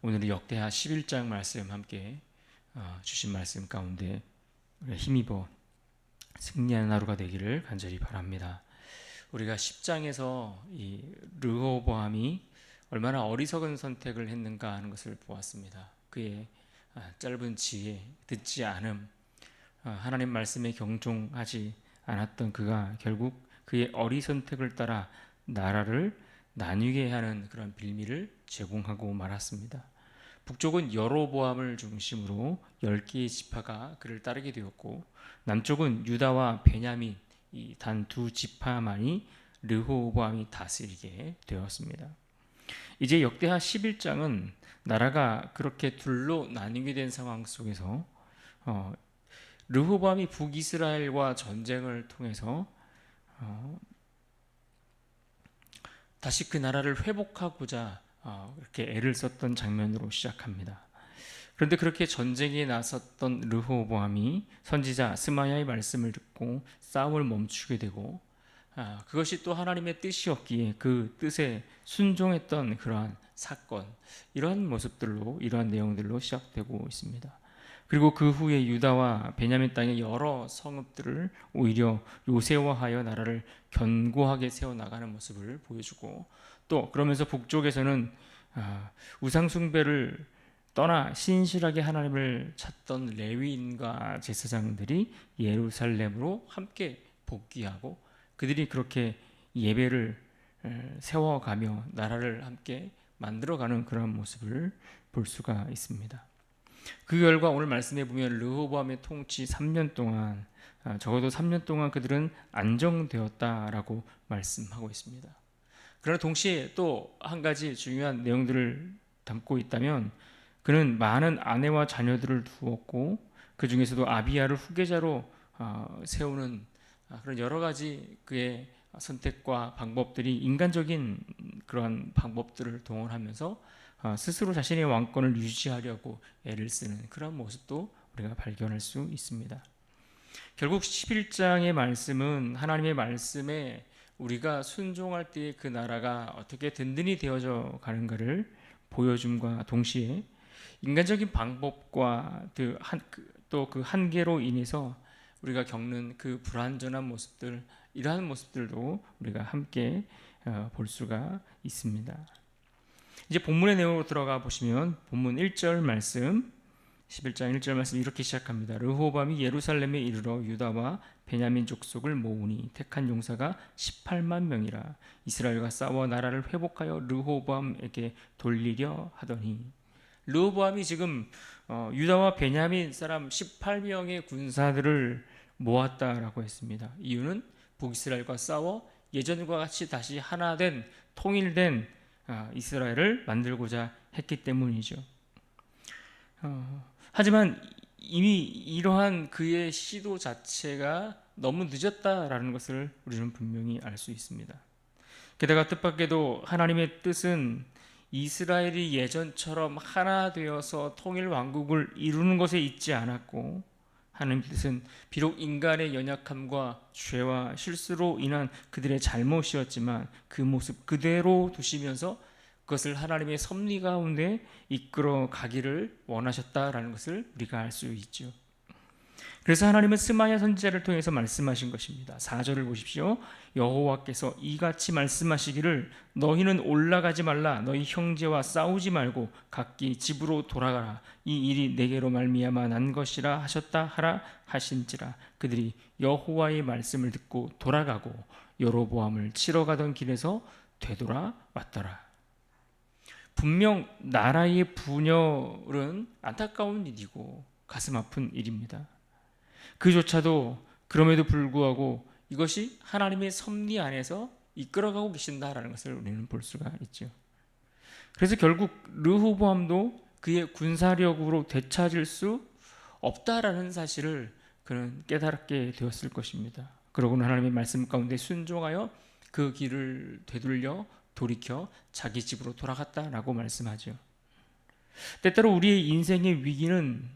오늘은 역대하 11장 말씀 함께 주신 말씀 가운데 힘입어 승리하는 하루가 되기를 간절히 바랍니다. 우리가 10장에서 이 르호보암이 얼마나 어리석은 선택을 했는가 하는 것을 보았습니다. 그의 짧은 지혜, 듣지 않음, 하나님 말씀에 경종하지 않았던 그가 결국 그의 어리선택을 따라 나라를 나뉘게 하는 그런 빌미를 제공하고 말았습니다. 북쪽은 여로보암을 중심으로 10개의 지파가 그를 따르게 되었고, 남쪽은 유다와 베냐민 이 단 두 지파만이 르호보암이 다스리게 되었습니다. 이제 역대하 11장은 나라가 그렇게 둘로 나뉘게 된 상황 속에서 르호보암이 북이스라엘과 전쟁을 통해서 다시 그 나라를 회복하고자 이렇게 애를 썼던 장면으로 시작합니다. 그런데 그렇게 전쟁에 나섰던 르호보암이 선지자 스마야의 말씀을 듣고 싸움을 멈추게 되고, 그것이 또 하나님의 뜻이었기에 그 뜻에 순종했던 그러한 사건, 이러한 모습들로, 이러한 내용들로 시작되고 있습니다. 그리고 그 후에 유다와 베냐민 땅의 여러 성읍들을 오히려 요새화하여 나라를 견고하게 세워나가는 모습을 보여주고, 또 그러면서 북쪽에서는 우상 숭배를 떠나 신실하게 하나님을 찾던 레위인과 제사장들이 예루살렘으로 함께 복귀하고 그들이 그렇게 예배를 세워가며 나라를 함께 만들어가는 그런 모습을 볼 수가 있습니다. 그 결과 오늘 말씀해 보면 르호보암의 통치 3년 동안, 적어도 3년 동안 그들은 안정되었다라고 말씀하고 있습니다. 그러나 동시에 또 한 가지 중요한 내용들을 담고 있다면, 그는 많은 아내와 자녀들을 두었고 그 중에서도 아비야를 후계자로 세우는 그런 여러 가지 그의 선택과 방법들이 인간적인 그러한 방법들을 동원하면서 스스로 자신의 왕권을 유지하려고 애를 쓰는 그런 모습도 우리가 발견할 수 있습니다. 결국 11장의 말씀은 하나님의 말씀에 우리가 순종할 때의 그 나라가 어떻게 든든히 되어져 가는가를 보여줌과 동시에 인간적인 방법과 또 그 한계로 인해서 우리가 겪는 그 불완전한 모습들, 이러한 모습들도 우리가 함께 볼 수가 있습니다. 이제 본문의 내용으로 들어가 보시면 본문 1절 말씀, 11장 1절 말씀 이렇게 시작합니다. 르호보암이 예루살렘에 이르러 유다와 베냐민 족속을 모으니 택한 용사가 18만 명이라. 이스라엘과 싸워 나라를 회복하여 르호보암에게 돌리려 하더니. 르호보암이 지금 유다와 베냐민 사람 18명의 군사들을 모았다라고 했습니다. 이유는 북이스라엘과 싸워 예전과 같이 다시 하나된 통일된 이스라엘을 만들고자 했기 때문이죠. 하지만 이미 이러한 그의 시도 자체가 너무 늦었다라는 것을 우리는 분명히 알 수 있습니다. 게다가 뜻밖에도 하나님의 뜻은 이스라엘이 예전처럼 하나 되어서 통일 왕국을 이루는 것에 있지 않았고, 하나님의 뜻은 비록 인간의 연약함과 죄와 실수로 인한 그들의 잘못이었지만 그 모습 그대로 두시면서 그것을 하나님의 섭리 가운데 이끌어 가기를 원하셨다라는 것을 우리가 알 수 있죠. 그래서 하나님은 스마야 선지자를 통해서 말씀하신 것입니다. 4절을 보십시오. 여호와께서 이같이 말씀하시기를 너희는 올라가지 말라. 너희 형제와 싸우지 말고 각기 집으로 돌아가라. 이 일이 내게로 말미암아 난 것이라 하셨다 하라 하신지라. 그들이 여호와의 말씀을 듣고 돌아가고 여로보암을 치러 가던 길에서 되돌아왔더라. 분명 나라의 분열은 안타까운 일이고 가슴 아픈 일입니다. 그조차도 그럼에도 불구하고 이것이 하나님의 섭리 안에서 이끌어가고 계신다라는 것을 우리는 볼 수가 있죠. 그래서 결국 르호보암도 그의 군사력으로 되찾을 수 없다라는 사실을 그는 깨닫게 되었을 것입니다. 그러고는 하나님의 말씀 가운데 순종하여 그 길을 되돌려 돌이켜 자기 집으로 돌아갔다라고 말씀하죠. 때때로 우리의 인생의 위기는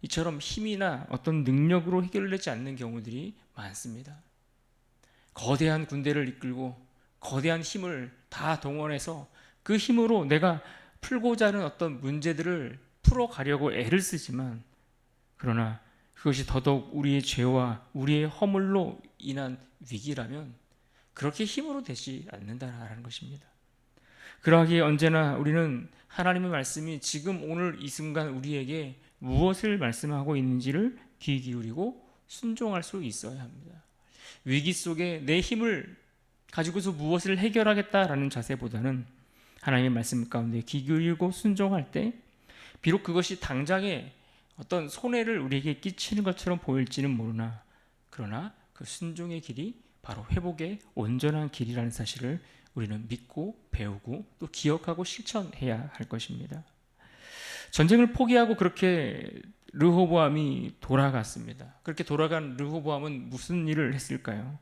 이처럼 힘이나 어떤 능력으로 해결되지 않는 경우들이 많습니다. 거대한 군대를 이끌고 거대한 힘을 다 동원해서 그 힘으로 내가 풀고자 하는 어떤 문제들을 풀어가려고 애를 쓰지만, 그러나 그것이 더더욱 우리의 죄와 우리의 허물로 인한 위기라면 그렇게 힘으로 되지 않는다라는 것입니다. 그러하기에 언제나 우리는 하나님의 말씀이 지금 오늘 이 순간 우리에게 무엇을 말씀하고 있는지를 귀 기울이고 순종할 수 있어야 합니다. 위기 속에 내 힘을 가지고서 무엇을 해결하겠다라는 자세보다는 하나님의 말씀 가운데 귀 기울이고 순종할 때 비록 그것이 당장에 어떤 손해를 우리에게 끼치는 것처럼 보일지는 모르나, 그러나 그 순종의 길이 바로 회복의 온전한 길이라는 사실을 우리는 믿고 배우고 또 기억하고 실천해야 할 것입니다. 전쟁을 포기하고 그렇게 르호보암이 돌아갔습니다. 그렇게 돌아간 르호보암은 무슨 일을 했을까요?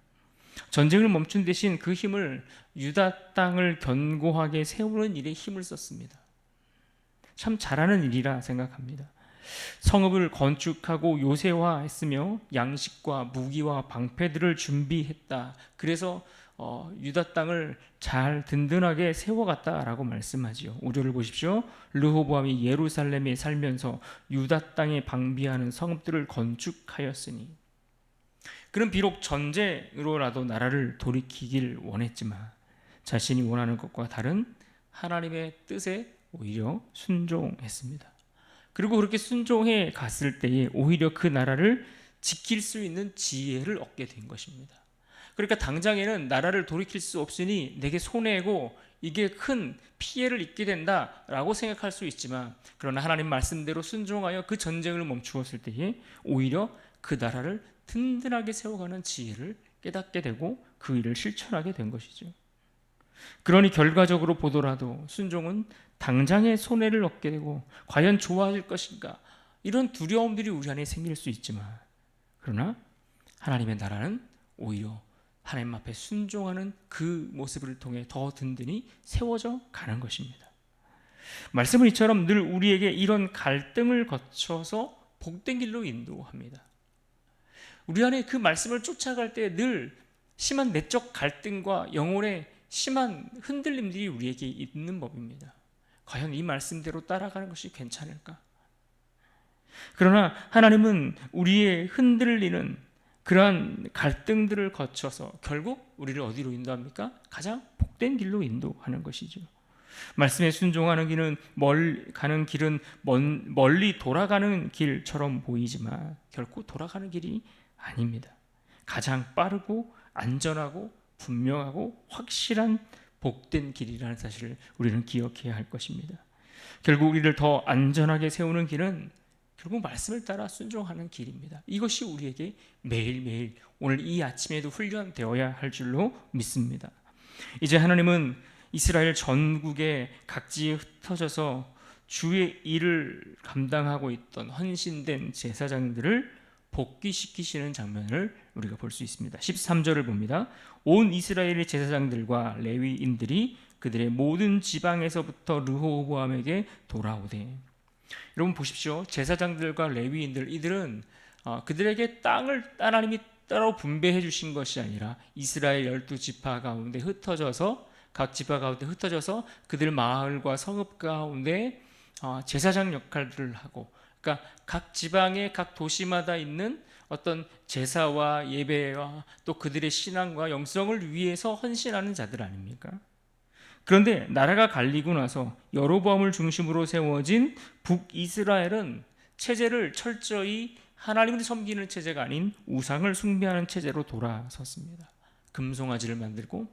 전쟁을 멈춘 대신 그 힘을 유다 땅을 견고하게 세우는 일에 힘을 썼습니다. 참 잘하는 일이라 생각합니다. 성읍을 건축하고 요새화했으며 양식과 무기와 방패들을 준비했다. 그래서 유다 땅을 잘 든든하게 세워갔다라고 말씀하지요. 5절을 보십시오. 르호보암이 예루살렘에 살면서 유다 땅에 방비하는 성읍들을 건축하였으니. 그는 비록 전쟁으로라도 나라를 돌이키길 원했지만 자신이 원하는 것과 다른 하나님의 뜻에 오히려 순종했습니다. 그리고 그렇게 순종해 갔을 때에 오히려 그 나라를 지킬 수 있는 지혜를 얻게 된 것입니다. 그러니까 당장에는 나라를 돌이킬 수 없으니 내게 손해고 이게 큰 피해를 입게 된다라고 생각할 수 있지만, 그러나 하나님 말씀대로 순종하여 그 전쟁을 멈추었을 때에 오히려 그 나라를 든든하게 세워가는 지혜를 깨닫게 되고 그 일을 실천하게 된 것이죠. 그러니 결과적으로 보더라도 순종은 당장의 손해를 얻게 되고 과연 좋아질 것인가, 이런 두려움들이 우리 안에 생길 수 있지만, 그러나 하나님의 나라는 오히려 하나님 앞에 순종하는 그 모습을 통해 더 든든히 세워져 가는 것입니다. 말씀은 이처럼 늘 우리에게 이런 갈등을 거쳐서 복된 길로 인도합니다. 우리 안에 그 말씀을 쫓아갈 때 늘 심한 내적 갈등과 영혼의 심한 흔들림들이 우리에게 있는 법입니다. 과연 이 말씀대로 따라가는 것이 괜찮을까? 그러나 하나님은 우리의 흔들리는 그러한 갈등들을 거쳐서 결국 우리를 어디로 인도합니까? 가장 복된 길로 인도하는 것이죠. 말씀에 순종하는 길은 가는 길은 멀리 돌아가는 길처럼 보이지만 결코 돌아가는 길이 아닙니다. 가장 빠르고 안전하고 분명하고 확실한 복된 길이라는 사실을 우리는 기억해야 할 것입니다. 결국 우리를 더 안전하게 세우는 길은 결국 말씀을 따라 순종하는 길입니다. 이것이 우리에게 매일매일 오늘 이 아침에도 훈련되어야 할 줄로 믿습니다. 이제 하나님은 이스라엘 전국의 각지에 흩어져서 주의 일을 감당하고 있던 헌신된 제사장들을 복귀시키시는 장면을 우리가 볼 수 있습니다. 13절을 봅니다. 온 이스라엘의 제사장들과 레위인들이 그들의 모든 지방에서부터 르호보암에게 돌아오되. 여러분 보십시오. 제사장들과 레위인들, 이들은 그들에게 땅을 하나님이 따로 분배해 주신 것이 아니라 이스라엘 12지파 가운데 흩어져서, 각 지파 가운데 흩어져서 그들 마을과 성읍 가운데 제사장 역할들을 하고, 그러니까 각 지방의 각 도시마다 있는 어떤 제사와 예배와 또 그들의 신앙과 영성을 위해서 헌신하는 자들 아닙니까? 그런데 나라가 갈리고 나서 여로보암을 중심으로 세워진 북이스라엘은 체제를 철저히 하나님을 섬기는 체제가 아닌 우상을 숭배하는 체제로 돌아섰습니다. 금송아지를 만들고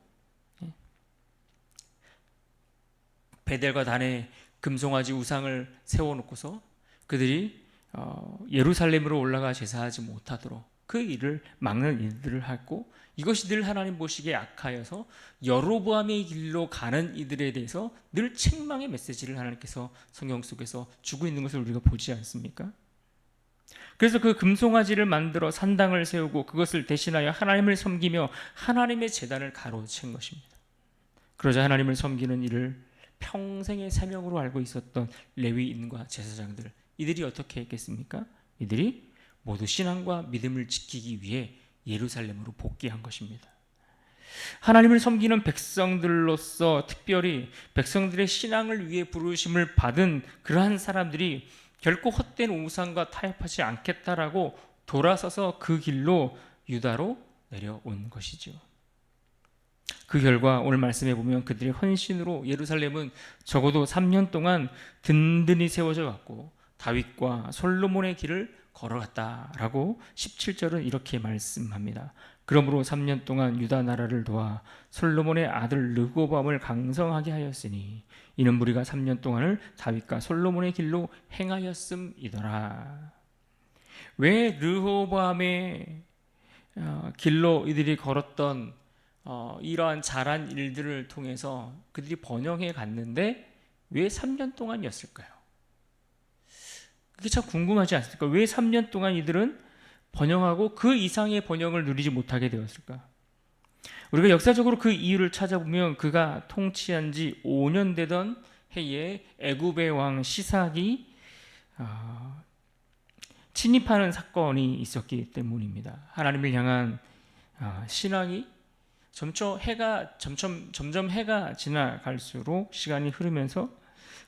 베델과 단에 금송아지 우상을 세워놓고서 그들이 예루살렘으로 올라가 제사하지 못하도록 그 일을 막는 일들을 하고, 이것이 늘 하나님 보시기에 악하여서 여로보암의 길로 가는 이들에 대해서 늘 책망의 메시지를 하나님께서 성경 속에서 주고 있는 것을 우리가 보지 않습니까? 그래서 그 금송아지를 만들어 산당을 세우고 그것을 대신하여 하나님을 섬기며 하나님의 제단을 가로챈 것입니다. 그러자 하나님을 섬기는 일을 평생의 사명으로 알고 있었던 레위인과 제사장들, 이들이 어떻게 했겠습니까? 이들이 모두 신앙과 믿음을 지키기 위해 예루살렘으로 복귀한 것입니다. 하나님을 섬기는 백성들로서 특별히 백성들의 신앙을 위해 부르심을 받은 그러한 사람들이 결코 헛된 우상과 타협하지 않겠다라고 돌아서서 그 길로 유다로 내려온 것이죠. 그 결과 오늘 말씀해 보면 그들의 헌신으로 예루살렘은 적어도 3년 동안 든든히 세워져 갔고 다윗과 솔로몬의 길을 걸어갔다라고 17절은 이렇게 말씀합니다. 그러므로 3년 동안 유다 나라를 도와 솔로몬의 아들 르호보암을 강성하게 하였으니 이는 무리가 3년 동안을 다윗과 솔로몬의 길로 행하였음이더라. 왜 르호보암의 길로 이들이 걸었던 이러한 잘한 일들을 통해서 그들이 번영해 갔는데 왜 3년 동안이었을까요? 그게 참 궁금하지 않습니까? 왜 3년 동안 이들은 번영하고 그 이상의 번영을 누리지 못하게 되었을까? 우리가 역사적으로 그 이유를 찾아보면 그가 통치한 지 5년 되던 해에 애굽의 왕 시삭이 침입하는 사건이 있었기 때문입니다. 하나님을 향한 신앙이 점점 해가 지나갈수록 시간이 흐르면서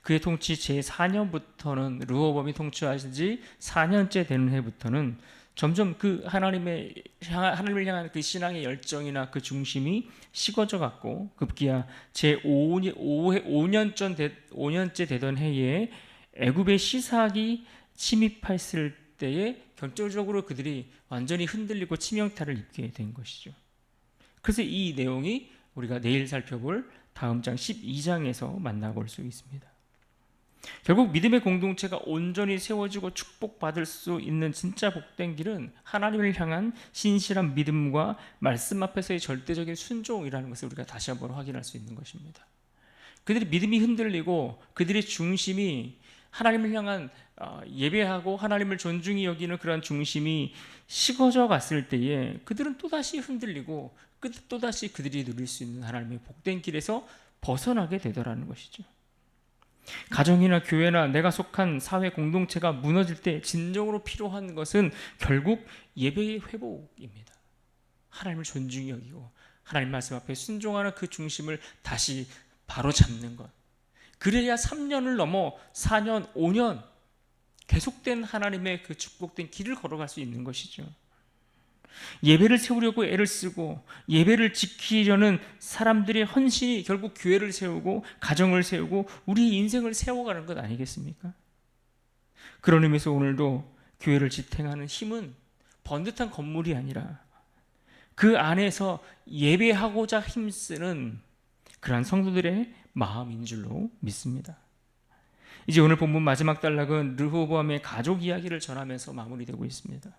그의 통치 제4년부터는 르호보암이 통치하신 지 4년째 되는 해부터는 점점 그 하나님을 향한 그 신앙의 열정이나 그 중심이 식어져 갔고 급기야 제5년째 되던 해에 애굽의 시삭이 침입했을 때에 결정적으로 그들이 완전히 흔들리고 치명타를 입게 된 것이죠. 그래서 이 내용이 우리가 내일 살펴볼 다음 장 12장에서 만나볼 수 있습니다. 결국 믿음의 공동체가 온전히 세워지고 축복받을 수 있는 진짜 복된 길은 하나님을 향한 신실한 믿음과 말씀 앞에서의 절대적인 순종이라는 것을 우리가 다시 한번 확인할 수 있는 것입니다. 그들의 믿음이 흔들리고 그들의 중심이 하나님을 향한 예배하고 하나님을 존중히 여기는 그러한 중심이 식어져 갔을 때에 그들은 또다시 흔들리고 또다시 그들이 누릴 수 있는 하나님의 복된 길에서 벗어나게 되더라는 것이죠. 가정이나 교회나 내가 속한 사회 공동체가 무너질 때 진정으로 필요한 것은 결국 예배의 회복입니다. 하나님을 존중히 여기고 하나님 말씀 앞에 순종하는 그 중심을 다시 바로잡는 것. 그래야 3년을 넘어 4년, 5년 계속된 하나님의 그 축복된 길을 걸어갈 수 있는 것이죠. 예배를 세우려고 애를 쓰고 예배를 지키려는 사람들의 헌신이 결국 교회를 세우고 가정을 세우고 우리 인생을 세워가는 것 아니겠습니까? 그런 의미에서 오늘도 교회를 지탱하는 힘은 번듯한 건물이 아니라 그 안에서 예배하고자 힘쓰는 그러한 성도들의 마음인 줄로 믿습니다. 이제 오늘 본문 마지막 단락은 르호보암의 가족 이야기를 전하면서 마무리되고 있습니다.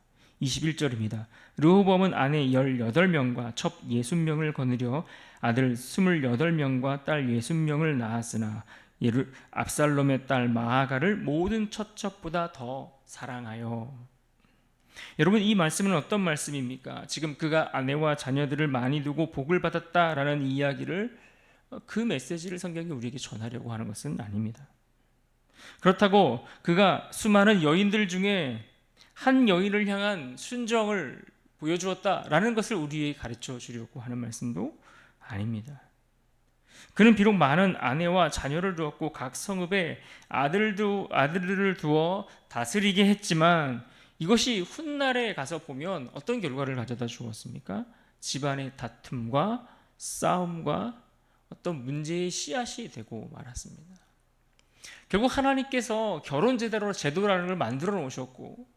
21절입니다. 르호보암은 아내 18명과 첩 60명을 거느려 아들 28명과 딸 60명을 낳았으나 압살롬의 딸 마아가를 모든 처첩보다 더 사랑하여. 여러분, 이 말씀은 어떤 말씀입니까? 지금 그가 아내와 자녀들을 많이 두고 복을 받았다라는 이야기를 그 메시지를 성경이 우리에게 전하려고 하는 것은 아닙니다. 그렇다고 그가 수많은 여인들 중에 한 여인을 향한 순정을 보여주었다라는 것을 우리에게 가르쳐 주려고 하는 말씀도 아닙니다. 그는 비록 많은 아내와 자녀를 두었고 각 성읍에 아들들을 두어 다스리게 했지만 이것이 훗날에 가서 보면 어떤 결과를 가져다 주었습니까? 집안의 다툼과 싸움과 어떤 문제의 씨앗이 되고 말았습니다. 결국 하나님께서 결혼 제도라는 걸 만들어 놓으셨고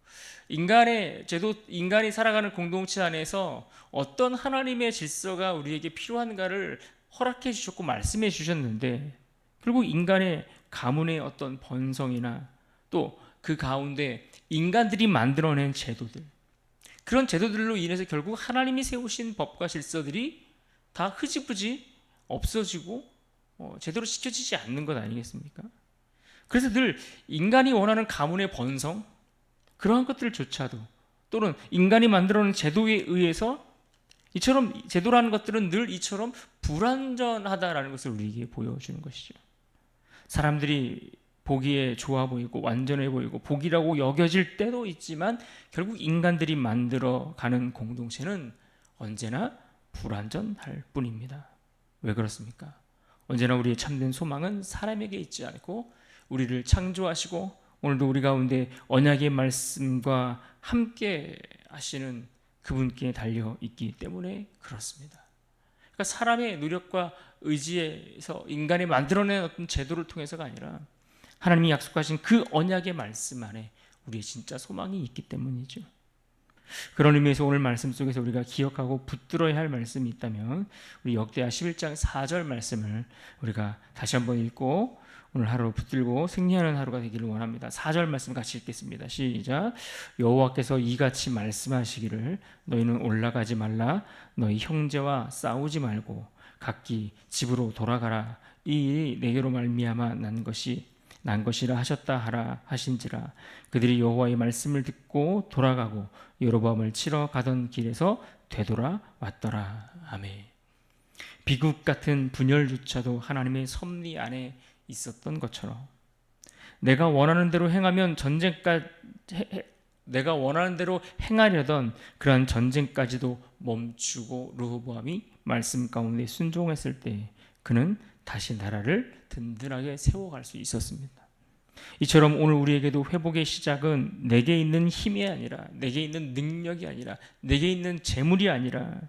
인간이 살아가는 공동체 안에서 어떤 하나님의 질서가 우리에게 필요한가를 허락해 주셨고 말씀해 주셨는데 결국 인간의 가문의 어떤 번성이나 또 그 가운데 인간들이 만들어낸 제도들, 그런 제도들로 인해서 결국 하나님이 세우신 법과 질서들이 다 흐지부지 없어지고 제대로 지켜지지 않는 것 아니겠습니까? 그래서 늘 인간이 원하는 가문의 번성, 그러한 것들조차도 또는 인간이 만들어낸 제도에 의해서 이처럼 제도라는 것들은 늘 이처럼 불완전하다라는 것을 우리에게 보여주는 것이죠. 사람들이 보기에 좋아 보이고 완전해 보이고 복이라고 여겨질 때도 있지만 결국 인간들이 만들어가는 공동체는 언제나 불완전할 뿐입니다. 왜 그렇습니까? 언제나 우리의 참된 소망은 사람에게 있지 않고 우리를 창조하시고 오늘도 우리 가운데 언약의 말씀과 함께 하시는 그분께 달려 있기 때문에 그렇습니다. 그러니까 사람의 노력과 의지에서 인간이 만들어낸 어떤 제도를 통해서가 아니라 하나님이 약속하신 그 언약의 말씀 안에 우리의 진짜 소망이 있기 때문이죠. 그런 의미에서 오늘 말씀 속에서 우리가 기억하고 붙들어야 할 말씀이 있다면 우리 역대하 11장 4절 말씀을 우리가 다시 한번 읽고 오늘 하루 붙들고 승리하는 하루가 되기를 원합니다. 4절 말씀 같이 읽겠습니다. 시작. 여호와께서 이같이 말씀하시기를 너희는 올라가지 말라. 너희 형제와 싸우지 말고 각기 집으로 돌아가라. 이 일이 내게로 말미암아 난 것이라 하셨다 하라 하신지라. 그들이 여호와의 말씀을 듣고 돌아가고 여로보암을 치러 가던 길에서 되돌아왔더라. 아멘. 비극 같은 분열조차도 하나님의 섭리 안에 있었던 것처럼 내가 원하는 대로 행하려던 그러한 전쟁까지도 멈추고 르호보암이 말씀 가운데 순종했을 때 그는 다시 나라를 든든하게 세워갈 수 있었습니다. 이처럼 오늘 우리에게도 회복의 시작은 내게 있는 힘이 아니라 내게 있는 능력이 아니라 내게 있는 재물이 아니라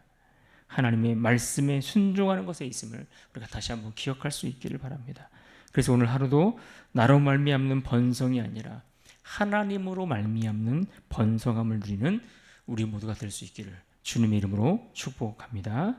하나님의 말씀에 순종하는 것에 있음을 우리가 다시 한번 기억할 수 있기를 바랍니다. 그래서 오늘 하루도 나로 말미암는 번성이 아니라 하나님으로 말미암는 번성함을 누리는 우리 모두가 될 수 있기를 주님의 이름으로 축복합니다.